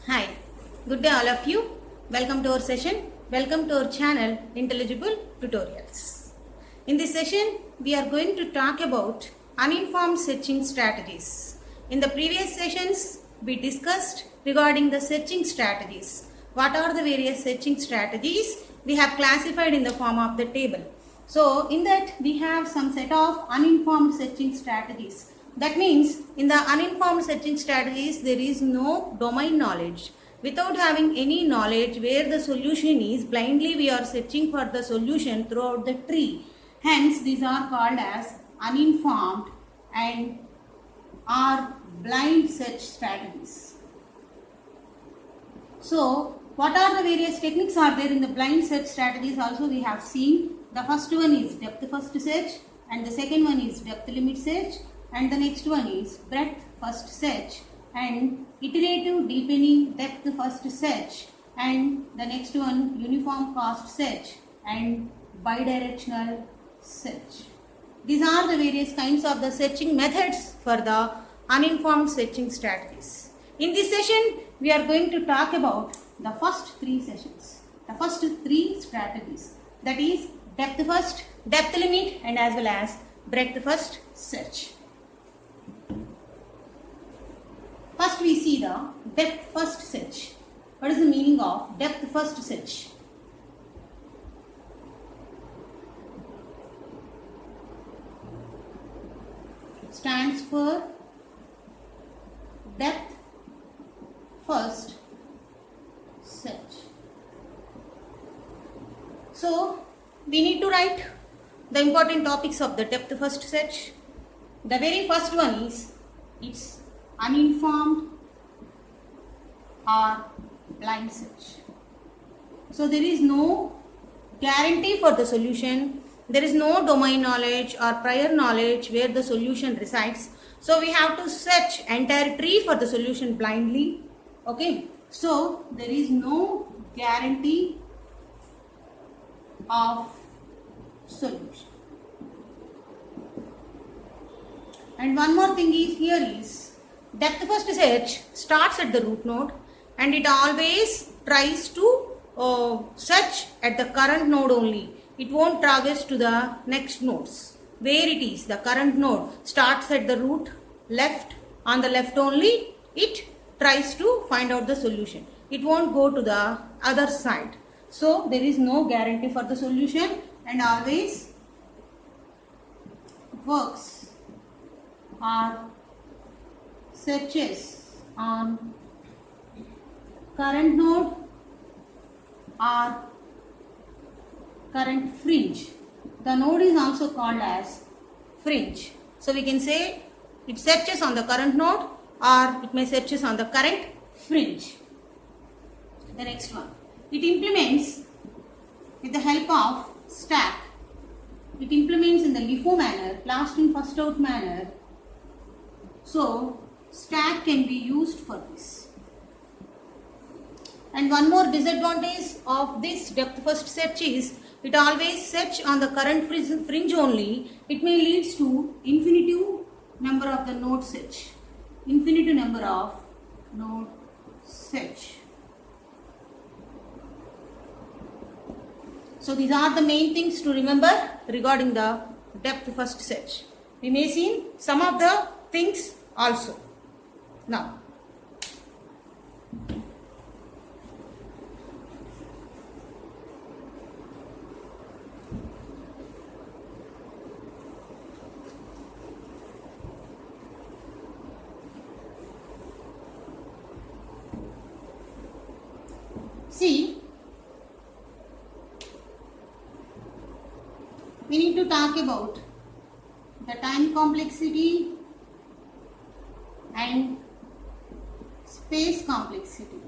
Hi, good day all of you. Welcome to our session. Welcome to our channel Intelligible Tutorials. In this session, we are going to talk about uninformed searching strategies. In the previous sessions, we discussed regarding the searching strategies. What are the various searching strategies? We have classified in the form of the table. So, in that we have some set of uninformed searching strategies. That means in the uninformed searching strategies, there is no domain knowledge. Without having any knowledge where the solution is, blindly we are searching for the solution throughout the tree. Hence, these are called as uninformed and are blind search strategies. So, what are the various techniques are there in the blind search strategies? Also, we have seen the first one is depth first search, and the second one is depth limit search, and the next one is breadth first search, and iterative deepening depth first search, and the next one uniform cost search and bidirectional search. These are the various kinds of the searching methods for the uninformed searching strategies. In this session, we are going to talk about the first three sessions, the first three strategies, that is depth first, depth limit, and as well as breadth first search. First we see the depth first search. What is the meaning of depth first search? It stands for depth first search. So we need to write the important topics of the depth first search. The very first one is it's uninformed or blind search. So there is no guarantee for the solution. There is no domain knowledge or prior knowledge where the solution resides. So we have to search entire tree for the solution blindly. Okay. So there is no guarantee of solution. And one more thing is here is depth first search starts at the root node and it always tries to search at the current node only. It won't traverse to the next nodes. Where it is, the current node starts at the root left, on the left only, it tries to find out the solution. It won't go to the other side. So there is no guarantee for the solution and always works or searches on current node or current fringe. The node is also called as fringe. So we can say it searches on the current node or it may searches on the current fringe. The next one. It implements with the help of stack. It implements in the LIFO manner, last in first out manner. So stack can be used for this. And one more disadvantage of this depth first search is it always search on the current fringe only. It may lead to infinitive number of the node search. Infinitive number of node search. So these are the main things to remember regarding the depth first search. We may see some of the things also. Now, see, we need to talk about the time complexity and space complexity.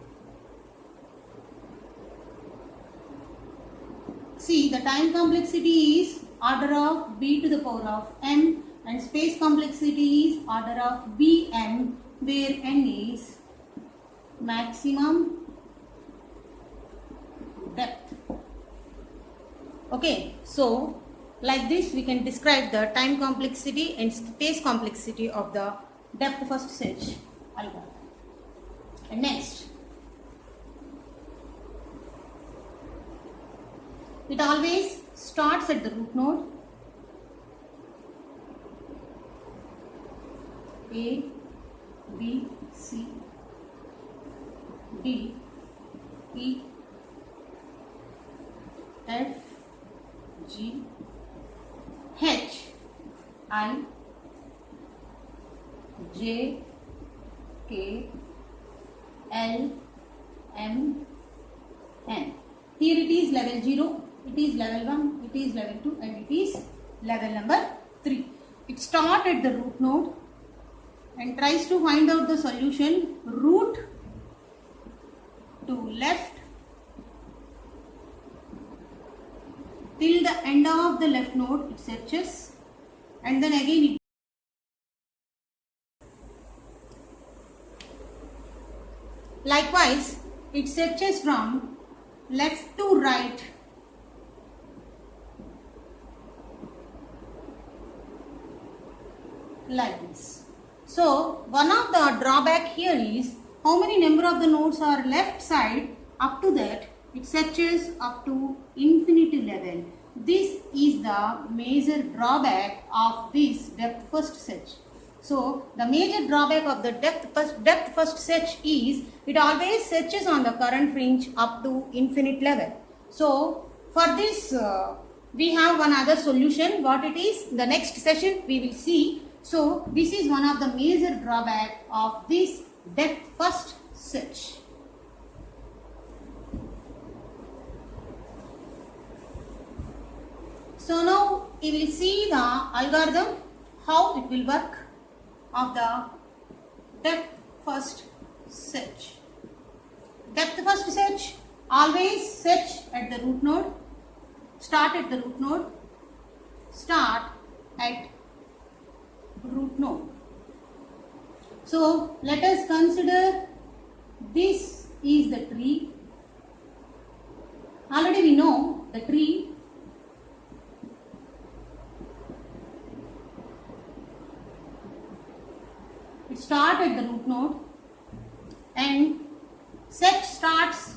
See, the time complexity is order of b to the power of m and space complexity is order of bm, where n is maximum depth. Okay, so like this we can describe the time complexity and space complexity of the depth first search algorithm. And next, it always starts at the root node. A, B, C, D, E, F, G, H, I, J, K, L, M, N. Here it is level 0, it is level 1, it is level 2 and it is level number 3. It starts at the root node and tries to find out the solution root to left till the end of the left node. It searches and then again it likewise it searches from left to right lines. So one of the drawback here is how many number of the nodes are left side. Up to that it searches up to infinity level. This is the major drawback of this depth first search. So the major drawback of the depth first search is it always searches on the current fringe up to infinite level. So for this we have one other solution. What it is, the next session we will see. So this is one of the major drawback of this depth first search. So now we will see the algorithm, how it will work of the depth first search. Depth first search always search at the root node, start at the root node, start at root node. So let us consider this is the tree. Already we know the tree. It starts at the root node and search starts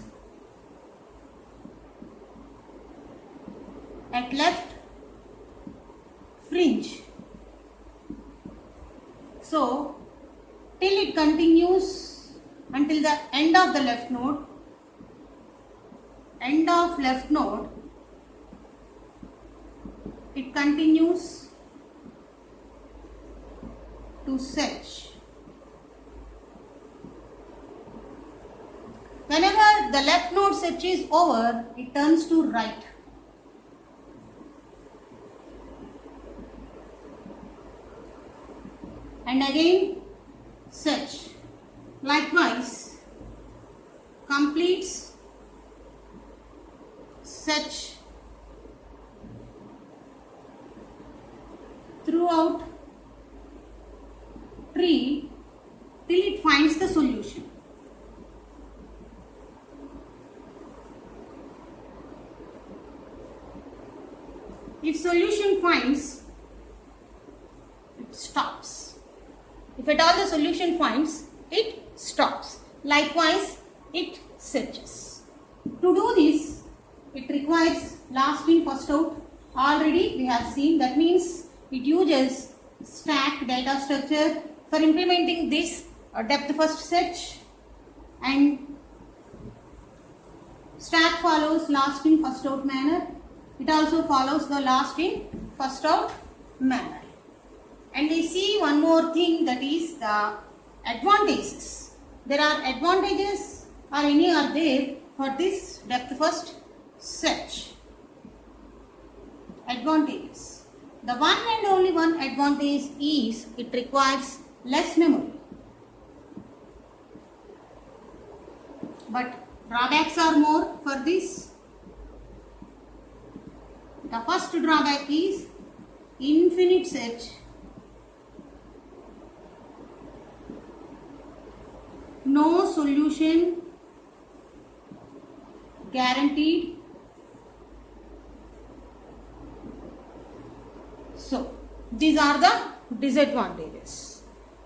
at left fringe. So till it continues until the end of the left node, it continues to search. Whenever the left node search is over, it turns to right. And again search. Likewise completes search throughout tree till it finds the solution. If solution finds, it stops. If at all the solution finds, it stops. Likewise, it searches. To do this, it requires last in first out. Already we have seen, that means it uses stack data structure for implementing this depth first search, and stack follows last in first out manner. It also follows the last in first out manner. And we see one more thing, that is the advantages. There are advantages or any are there for this depth first search. Advantages. The one and only one advantage is it requires less memory. But drawbacks are more for this. The first drawback is infinite search. No solution guaranteed. So these are the disadvantages.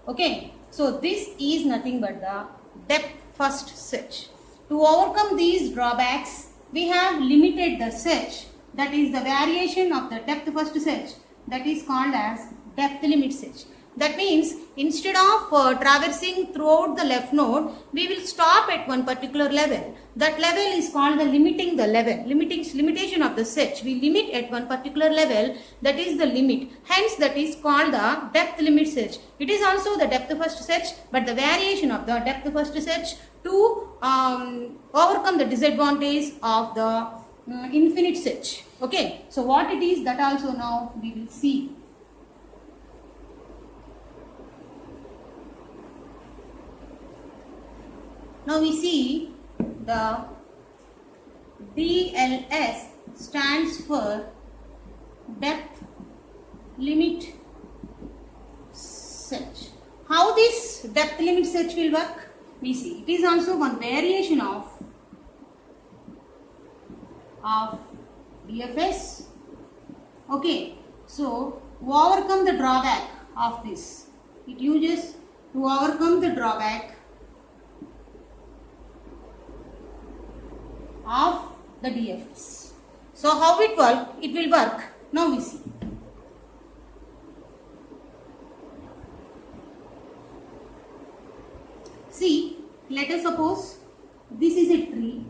Okay, so this is nothing but the depth first search. To overcome these drawbacks, we have limited the search that is the variation of the depth first search, that is called as depth limit search. That means instead of traversing throughout the left node, we will stop at one particular level. That level is called the limiting the level, limitation of the search. We limit at one particular level, that is the limit. Hence that is called the depth limit search. It is also the depth first search, but the variation of the depth first search to overcome the disadvantage of the infinite search. Okay, so what it is, that also now we will see. Now we see the DLS stands for depth limit search. How this depth limit search will work? We see it is also one variation of DFS. Okay, so to overcome the drawback of this, it uses to overcome the drawback of the DFS. So how it will work? Now we see. See, let us suppose this is a tree.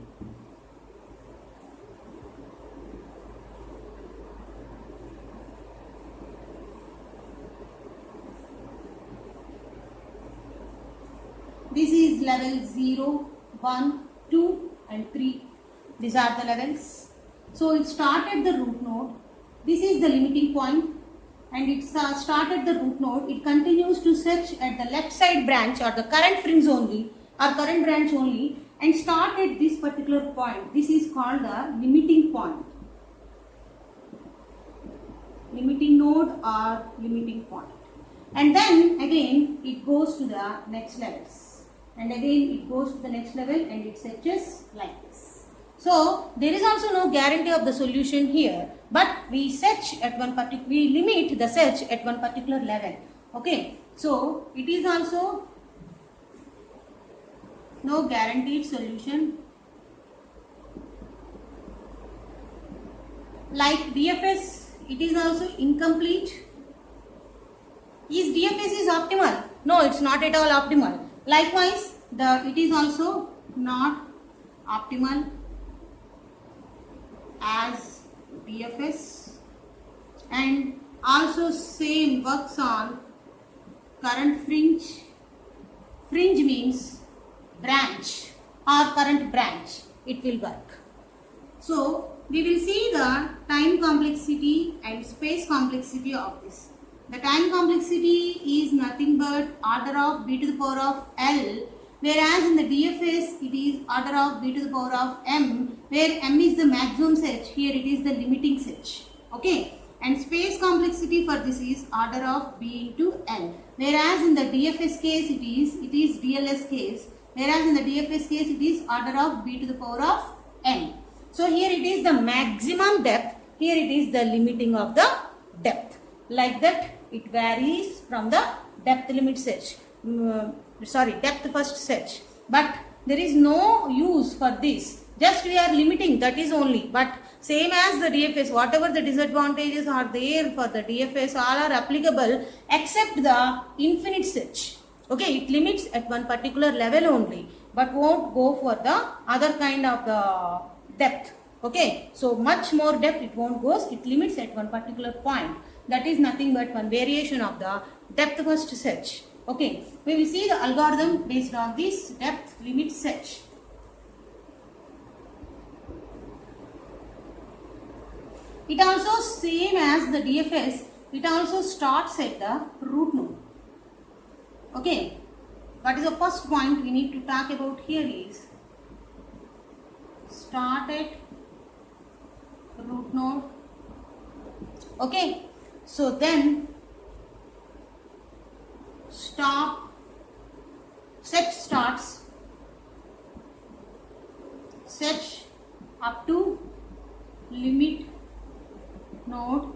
This is level 0, 1, 2 and 3. These are the levels. So it started the root node. This is the limiting point, and it started the root node. It continues to search at the left side branch or the current fringe only or current branch only, and start at this particular point. This is called the limiting point. Limiting node or limiting point. And then again it goes to the next levels. And again it goes to the next level and it searches like this. So there is also no guarantee of the solution here, but we search at one particular, we limit the search at one particular level. Okay, so it is also no guaranteed solution. Like DFS, it is also incomplete. Is DFS is optimal? No, it's not at all optimal. Likewise, it is also not optimal as DFS, and also same works on current fringe. Fringe means branch or current branch. It will work. So we will see the time complexity and space complexity of this. The time complexity is nothing but order of b to the power of L, whereas in the DFS it is order of b to the power of m, where m is the maximum search, here it is the limiting search. Okay, and space complexity for this is order of b into L, whereas in the DFS case it is DLS case, whereas in the DFS case it is order of b to the power of m. So here it is the maximum depth, here it is the limiting of the depth. Like that it varies from the depth limit search, depth first search, but there is no use for this, just we are limiting, that is only. But same as the DFS, whatever the disadvantages are there for the DFS, all are applicable except the infinite search. Okay, it limits at one particular level only, but won't go for the other kind of the depth. Okay, so much more depth it won't go, it limits at one particular point. That is nothing but one variation of the depth first search. Okay, we will see the algorithm based on this depth limit search. It also same as the DFS, it also starts at the root node. Okay, what is the first point we need to talk about here is start at root node. Okay, so then search starts, search up to limit node,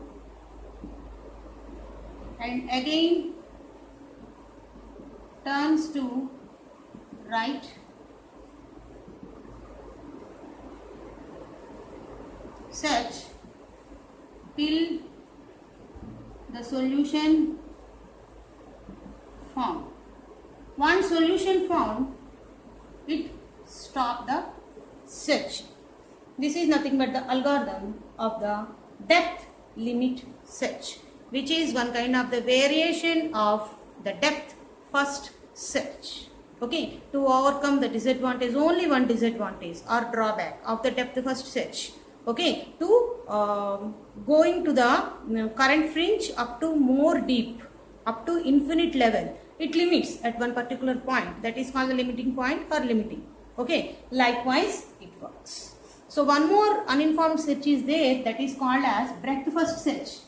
and again turns to right, search till the solution found. Once solution found, it stop the search. This is nothing but the algorithm of the depth limit search, which is one kind of the variation of the depth first search. Okay, to overcome the disadvantage, only one disadvantage or drawback of the depth first search. Okay, to going to the current fringe up to more deep, up to infinite level, it limits at one particular point. That is called the limiting point or limiting. Okay, likewise it works. So one more uninformed search is there, that is called as breadth first search.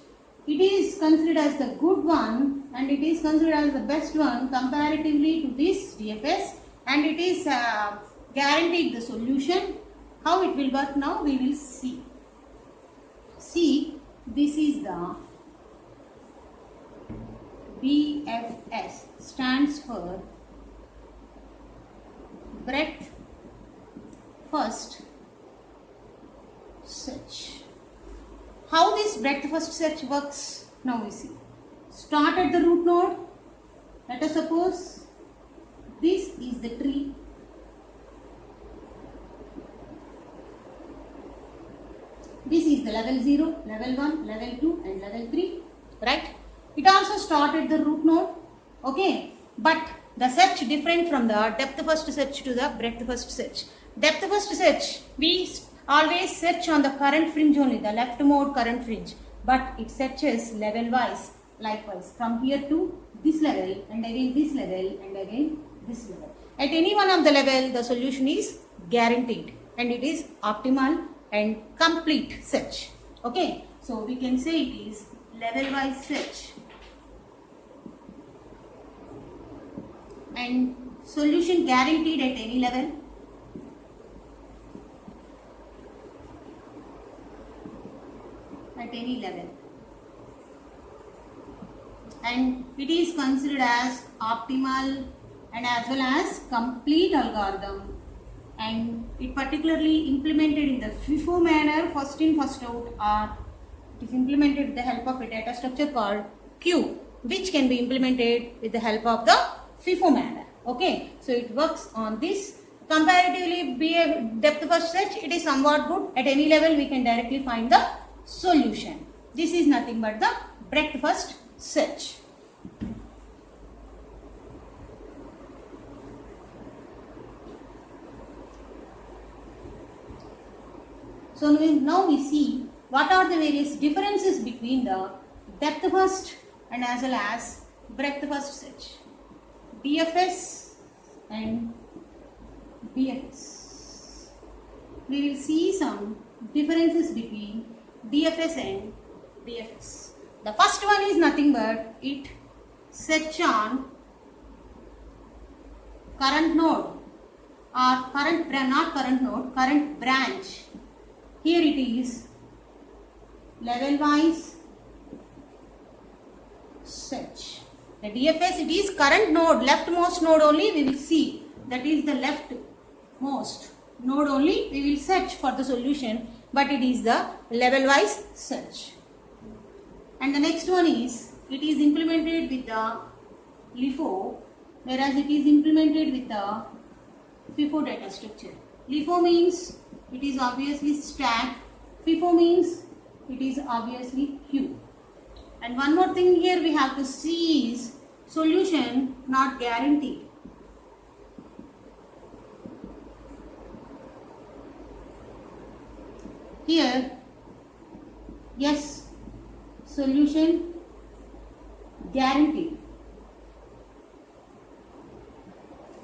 It is considered as the good one and it is considered as the best one comparatively to this DFS, and it is guaranteed the solution. How it will work now we will see. See, this is the BFS, stands for breadth first search. How this breadth first search works now we see. Start at the root node. Let us suppose this is the tree. This is the level 0, level 1, level 2 and level 3, right? It also started the root node, okay? But the search different from the depth first search to the breadth first search. Depth first search, we always search on the current fringe only, the leftmost current fringe. But it searches level wise, likewise, from here to this level and again this level and again this level. At any one of the level, the solution is guaranteed and it is optimal and complete search. Okay, so we can say it is level wise search and solution guaranteed at any level. At any level, and it is considered as optimal and as well as complete algorithm, and it particularly implemented in the FIFO manner, first in first out, or it is implemented with the help of a data structure called Q, which can be implemented with the help of the FIFO manner. Okay, so it works on this. Comparatively, depth first search, it is somewhat good. At any level we can directly find the solution. This is nothing but the breadth first search. So now we see what are the various differences between the depth first and as well as breadth first search. DFS and BFS. We will see some differences between DFS and BFS. The first one is nothing but it search on current node or current branch. Here it is level wise search. The DFS, it is current node, leftmost node only we will see, that is the leftmost node only we will search for the solution, but it is the level wise search. And the next one is, it is implemented with the LIFO, whereas it is implemented with the FIFO data structure. LIFO means it is obviously stack, FIFO means it is obviously queue. And one more thing here we have to see is solution not guaranteed. Here, yes, solution guaranteed.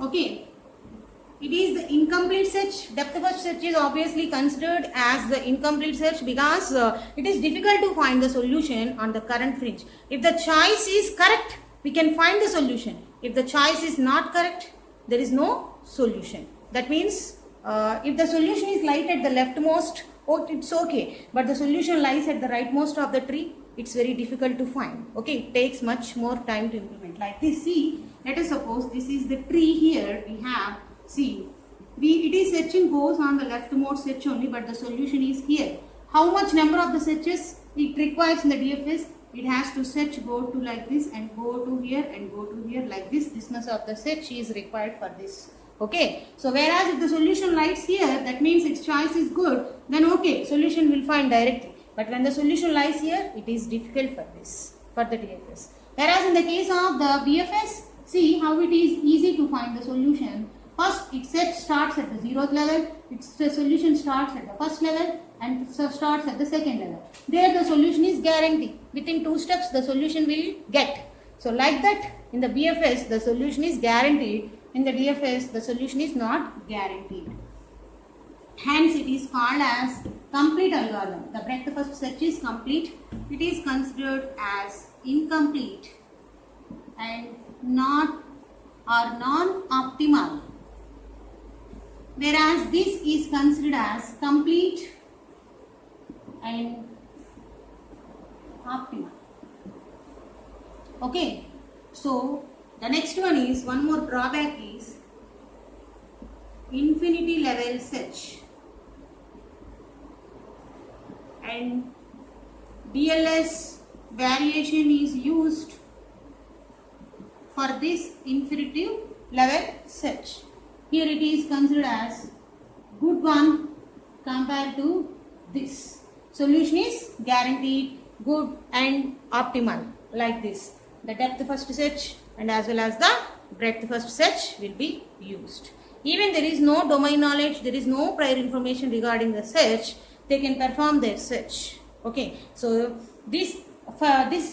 Okay. It is the incomplete search. Depth first search is obviously considered as the incomplete search because it is difficult to find the solution on the current fringe. If the choice is correct, we can find the solution. If the choice is not correct, there is no solution. That means if the solution is light at the leftmost, oh, it's okay. But the solution lies at the rightmost of the tree, it's very difficult to find. Okay, it takes much more time to implement. Like this, see, let us suppose this is the tree here we have. See, it is searching goes on the leftmost search only, but the solution is here. How much number of the searches? it requires in the DFS, it has to search go to like this and go to here and go to here like this. Distance of the search is required for this. Okay, so whereas if the solution lies here, that means its choice is good, then okay, solution will find directly. But when the solution lies here, it is difficult for this, for the DFS. Whereas in the case of the BFS, see how it is easy to find the solution. First, its search starts at the 0th level, the solution starts at the first level and starts at the second level. There the solution is guaranteed. Within 2 steps, the solution will get. So like that, in the BFS, the solution is guaranteed. In the DFS, the solution is not guaranteed. Hence, it is called as complete algorithm. The breadth first search is complete. It is considered as incomplete and not or non-optimal. Whereas this is considered as complete and optimal. Okay. So, the next one is, one more drawback is infinity level search. And DLS variation is used for this infinity level search. Here it is considered as good one compared to this. Solution is guaranteed, good and optimal like this. The depth first search and as well as the breadth first search will be used. Even there is no domain knowledge, there is no prior information regarding the search, they can perform their search. Okay, so this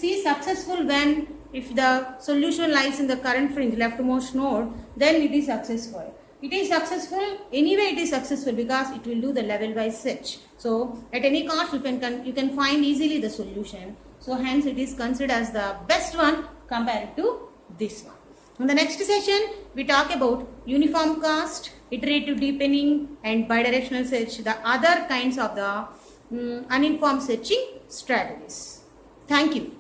is successful when if the solution lies in the current fringe leftmost node, then it is successful. It is successful, anyway it is successful because it will do the level wise search. So at any cost you can find easily the solution. So hence it is considered as the best one compared to this one. In the next session we talk about uniform cast, iterative deepening and bidirectional search, the other kinds of the uninformed searching strategies. Thank you.